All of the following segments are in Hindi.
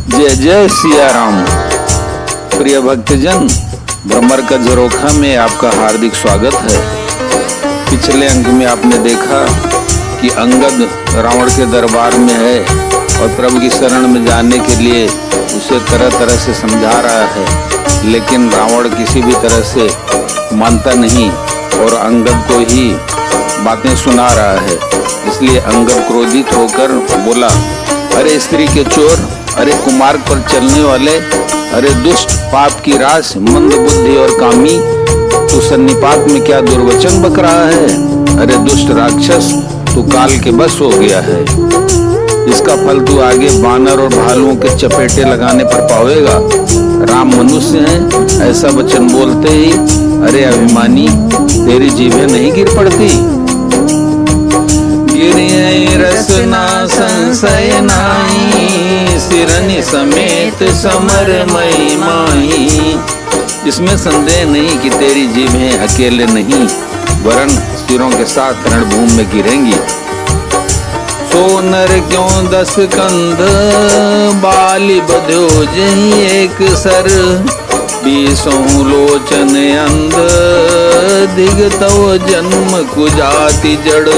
जय जय सिया राम। प्रिय भक्तजन, भ्रमर का झरोखा में आपका हार्दिक स्वागत है। पिछले अंक में आपने देखा कि अंगद रावण के दरबार में है और प्रभु की शरण में जाने के लिए उसे तरह तरह से समझा रहा है, लेकिन रावण किसी भी तरह से मानता नहीं और अंगद को ही बातें सुना रहा है। इसलिए अंगद क्रोधित होकर बोला, अरे स्त्री के चोर, अरे कुमार्ग पर चलने वाले, अरे दुष्ट, पाप की रास, मंद बुद्धि और कामी, तू सन्निपात में क्या दुर्वचन बक रहा है। अरे दुष्ट राक्षस, तू काल के बस हो गया है। इसका फल तू आगे बानर और भालुओं के चपेटे लगाने पर पावेगा। राम मनुष्य हैं, ऐसा वचन बोलते ही अरे अभिमानी, तेरी जीभें नहीं गिर पड़ती। गिरिय रसना संशय नाई, सिरनि समेत समर मई माही। इसमें संदेह नहीं कि तेरी जीभें अकेले नहीं, वरन सिरों के साथ रणभूमि में गिरेंगी। सोनर क्यों 10 कंध, बाली बध्यो जही एक सर, 20 लोचन अंध, दिगतव जन्म कुजाति जड़।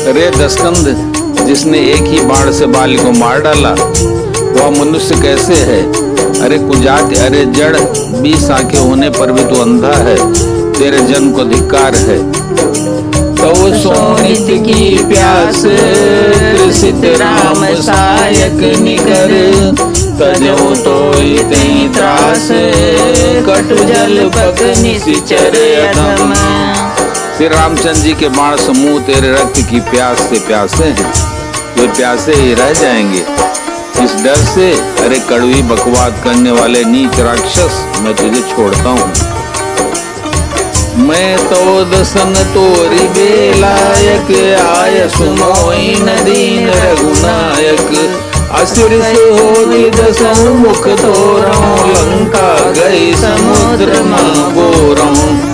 रे 10 कंध, जिसने एक ही बाण से बाली को मार डाला, वह मनुष्य कैसे है। अरे कुजाति, अरे जड़, 20 आंखें होने पर भी तू अंधा है, तेरे जन्म को धिक्कार है। तो सोनित की प्यास, कृषित राम सायक निकर, तजो तो इतनी त्रास, कटु जल पक निशिचर अधम। श्री रामचंद्र जी के बाण समूह तेरे रक्त की प्यास से प्यासे हैं, वे प्यासे ही रह जाएंगे। इस डर से अरे कड़वी बकवाद करने वाले नीच राक्षस, मैं तुझे छोड़ता हूँ। मैं तो दसन तोरी बेलायक, आय सुमोई नदीन रघुनायक। असुर से होगी 10 मुख तोरऊं, लंका गई समुद्र में बोरऊं।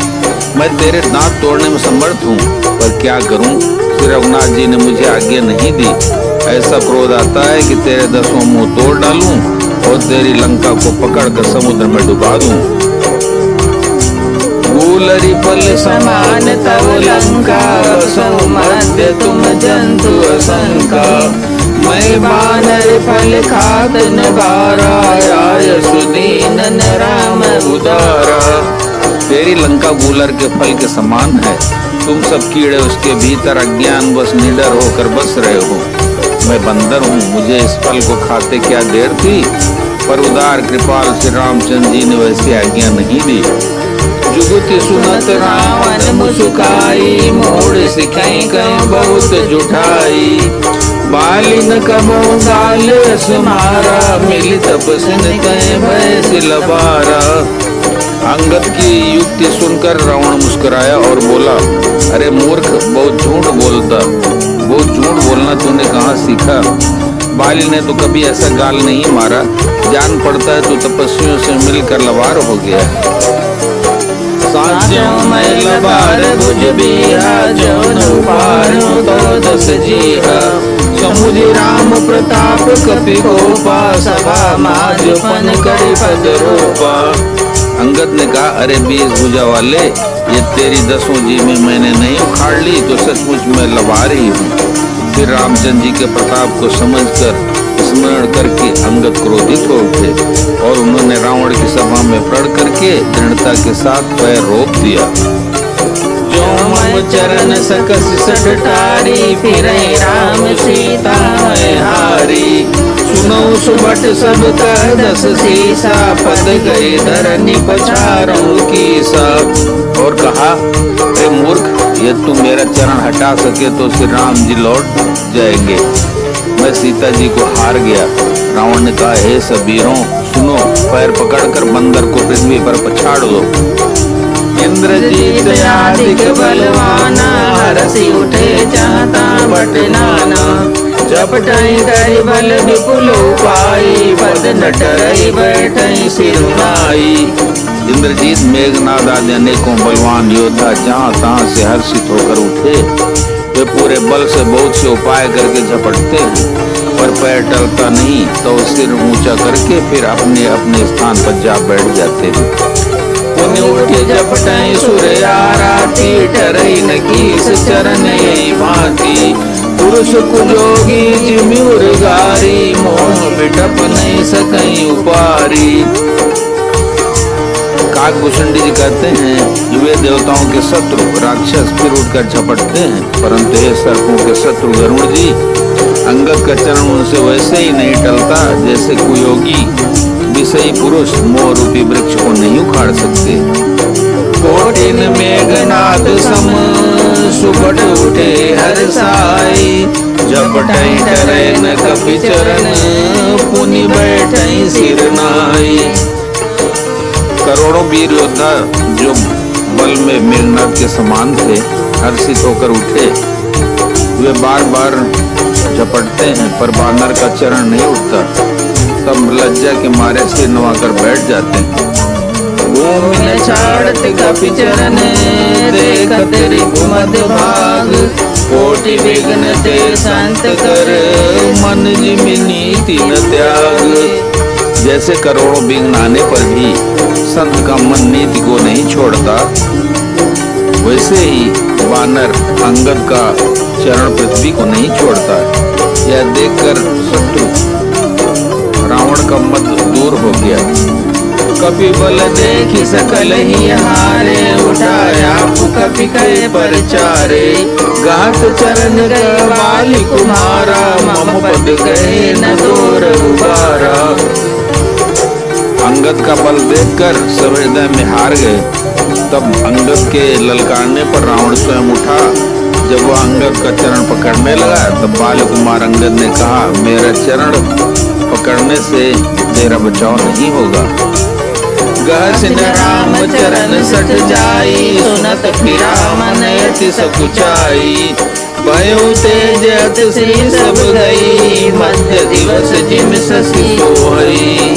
मैं तेरे दांत तोड़ने में समर्थ हूँ, पर क्या करूँ, श्री रघुनाथ जी ने मुझे आज्ञा नहीं दी। ऐसा क्रोध आता है कि तेरे 10 मुंह तोड़ डालूं और तेरी लंका को पकड़कर समुद्र में डुबा दूं। गुलरी फल समान तव लंका, बसो मध्य तुम जंतु असंका। मैं बानर फल खात नगारा, आय सुदीन राम उदारा। तेरी लंका गूलर के फल के समान है, तुम सब कीड़े उसके भीतर अज्ञान बस निडर होकर बस रहे हो। मैं बंदर हूँ, मुझे इस फल को खाते क्या देर थी, पर उदार कृपाल श्री रामचंद्र जी ने वैसी आज्ञा नहीं दी। जुगति सुनत रावण मुसुकाई, मोड़ सिखाई कहीं बहुत जुठाई। बालिन कबो गाल सुमारा, मिली तपसिन कहीं भय सिलबारा। अंगद की युक्ति सुनकर रावण मुस्कुराया और बोला, अरे मूर्ख, बहुत झूठ बोलता, बहुत झूठ बोलना तूने कहाँ सीखा। बाली ने तो कभी ऐसा गाल नहीं मारा, जान पड़ता है तू तपस्वियों से मिलकर लबार हो गया। साँचों में लबार बुझ बिहा, जौन पारो तो 10 जीहा। समुझ राम प्रताप कपि कोपा, सभा माजपन करि पद रूपा। अंगद ने कहा, अरे 20 भुजा वाले, ये तेरी 10 जीभें मैंने नहीं उखाड़ ली तो सचमुच मैं लबार ही हूँ। फिर रामचंद्र जी के प्रताप को समझकर स्मरण करके अंगद क्रोधित हो उठे और उन्होंने रावण की सभा में प्रण करके दृढ़ता के साथ पैर रोक दिया। जो मन चरण सकस सठटारी, फिर राम सीता हारी। सुनो सुबट सब कह 10 सीसा, पद गए धरनी पछारों की सा। और कहा, अरे मूर्ख, ये तू मेरा चरण हटा सके तो श्री राम जी लौट जाएंगे। मैं सीता जी को हार गया। रावण ने कहा, हे सबीरों सुनो, पैर पकड़कर बंदर को पृथ्वी पर पछाड़ दो। इंद्रजीत अधिक बलवाना, हरसी उठे चाहता बटनाना। झपटई करि बल विपुल उपाई, पद नटरई बैठई सिरुनाई। इंद्रजीत, मेघनाद आदि अनेकों बलवान योद्धा जहाँ तहाँ से हर्षित होकर उठे। वे पूरे बल से बहुत से उपाय करके झपटते हैं, पर पैर टलता नहीं तो सिर ऊंचा करके फिर अपने अपने स्थान पर जा बैठ जाते हैं। पुण्य उठे झपटाई सूर्याराती, ठरई न कीस चरण यही भांति। पुरुष कुजोगी जिमि उर्गारी, मोह मिटप नहीं सकई उपारी। काकभूषणी जी कहते हैं युवे देवताओं के शत्रु राक्षस फिर उठकर झपटते हैं, परंतु ये सर्पों के शत्रु गरुड़ जी, अंगद का चरण उनसे वैसे ही नहीं टलता जैसे कुयोगी विषयी पुरुष मोह रूपी वृक्ष को नहीं उखाड़ सकते। कोटिन मेघनाद सम सुबट उठे हर साई, झपटई डरे न कपि चरण, पुनि बैठई सिर नाई। करोड़ों वीर योद्धा जो बल में मेघनाद के समान थे हर्षित होकर उठे। वे बार बार झपटते हैं पर बानर का चरण नहीं उठता, तब लज्जा के मारे सिर नवाकर बैठ जाते हैं। भूमि न छाड़त कपि चरण, देखत रिपुमद भाग। कोटि विघ्न ते संत कर, मन जिमि नीति न त्याग। जैसे करोड़ों विघ्न आने पर भी संत का मन नीति को नहीं छोड़ता, वैसे ही वानर अंगद का चरण पृथ्वी को नहीं छोड़ता। यह देखकर शत्रु रावण का मद दूर हो गया। कपि बल देखि सकल ही हारे, उठाया कपि कहे परचारे। गात चरण गवाली कुमारा, मम पद कहे न तोर उबारा। अंगद का बल देखकर सब हृदय में हार गए। तब अंगद के ललकारने पर रावण स्वयं उठा। जब वह अंगद का चरण पकड़ने लगा तब बाल कुमार अंगद ने कहा, मेरा चरण पकड़ने से तेरा बचाव नहीं होगा। गहसिन राम चरण सट जाई, सुनत फिरा मन अति सकुचाई। भयो तेज अति श्री सब गई, मध्य दिवस जिम शशि सोहई।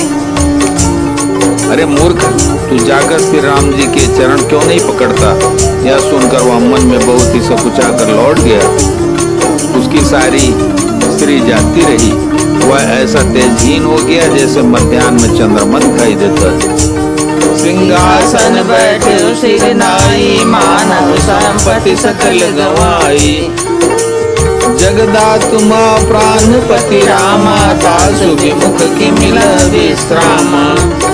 अरे मूर्ख, तू जाकर श्री राम जी के चरण क्यों नहीं पकड़ता? यह सुनकर वह मन में बहुत ही सकुचा कर लौट गया। उसकी सारी स्त्री जाती रही। वह ऐसा तेजहीन हो गया जैसे मध्याह्न में चंद्रमा दिखाई देता है। सिंहासन बैठे सिर नाई, मानव संपत्ति सकल गवाई। जगदात्मा प्राणपति रामा, तासु विमुख की मिला विश्रामा।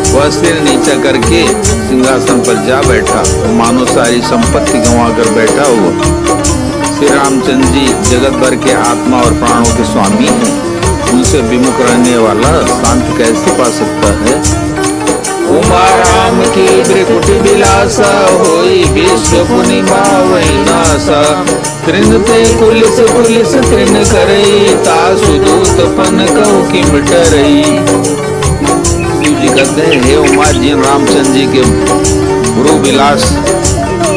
वह सिर नीचा करके सिंहासन पर जा बैठा, मानो सारी संपत्ति गंवा कर बैठा हुआ। श्री रामचंद्र जी जगत भर के आत्मा और प्राणों के स्वामी हैं। उनसे विमुख रहने वाला शांति कैसे पा सकता है? उमा राम की ब्रिकुट बिलासा, होई विश्व पुनि भावई नासा। तृणते कुलिस कुलिस तृण करई, तासु दूत पन कहु की मिटरई। शिव जी कहते हैं, हे उमा, जिन रामचंद्र जी के भ्रू विलास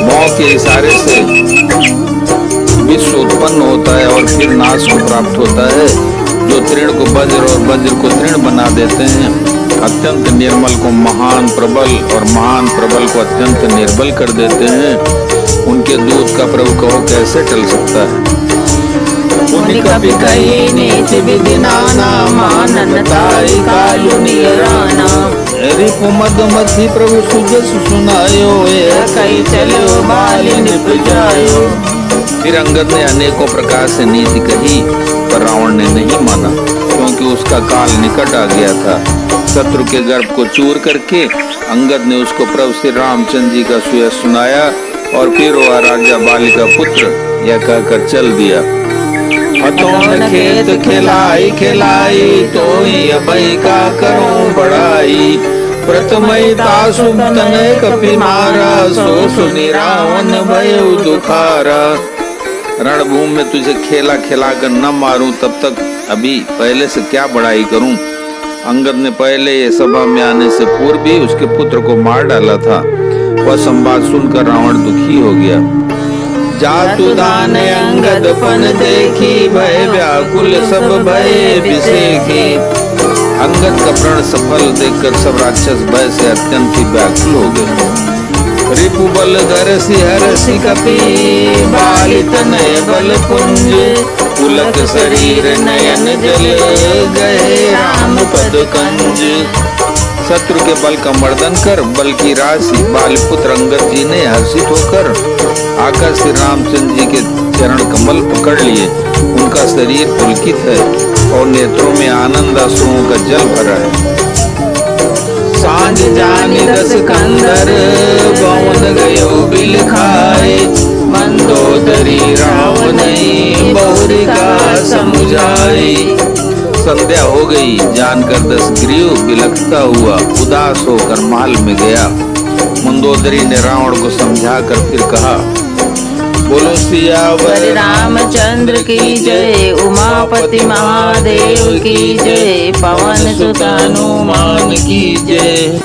मौ के इशारे से विश्व उत्पन्न होता है और फिर नाश को प्राप्त होता है, जो तृण को वज्र और वज्र को तृण बना देते हैं, अत्यंत निर्मल को महान प्रबल और महान प्रबल को अत्यंत निर्बल कर देते हैं, उनके दूत का प्रभु कहो कैसे टल सकता है? कभी कही नीति विधि नाना, मानन ताई कालु निराना। रिपुमद मथि प्रभु सुजस सुनायो, कई चलो बाली निप जायो। फिर अंगद ने अनेकों प्रकार से नीति कही, पर रावण ने नहीं माना, क्योंकि उसका काल निकट आ गया था। शत्रु के गर्भ को चूर करके अंगद ने उसको प्रभु श्री रामचंद्र जी का सुयश सुनाया और फिर वह राजा बाली का पुत्र यह कहकर चल दिया। हतोन खेत खिलाई खिलाई, तो अबई का करूं बढ़ाई। प्रथमई तासु तनय कपि मारा, सो सुनि रावण भयउ दुखारा। रणभूमि में तुझे खेला खिलाकर न मारूं तब तक अभी पहले से क्या बड़ाई करूं? अंगद ने पहले ये सभा में आने से पूर्व भी उसके पुत्र को मार डाला था। वह संवाद सुनकर रावण दुखी हो गया। जातु दान अंगद पन देखी, भय व्याकुल सब भय बिसेखी। अंगद का प्रण सफल देखकर सब राक्षस भय से अत्यंत ही व्याकुल हो गए। रिपु बल धर सिहर कपि बालित नय बल पुंज पुलक शरीर नयन जल गए राम पद कंज। शत्रु के बल का मर्दन कर बल की राशि बालपुत्र अंगद जी ने हर्षित होकर आकर श्री रामचंद्र जी के चरण कमल पकड़ लिए। उनका शरीर पुलकित है और नेत्रों में आनंद आंसुओं का जल भरा है। सांझ जानी दस कंदर बौन गयो बिल खाए मंदोदरी रावण बहुरी का समुझाए। संध्या हो गई जानकर दशग्रीव बिलखता हुआ उदास होकर महल में गया। मंदोदरी ने रावण को समझाकर फिर कहा, बोलो सियावर रामचंद्र की जय, उमापति महादेव की जय, पवन सुत हनुमान की जय।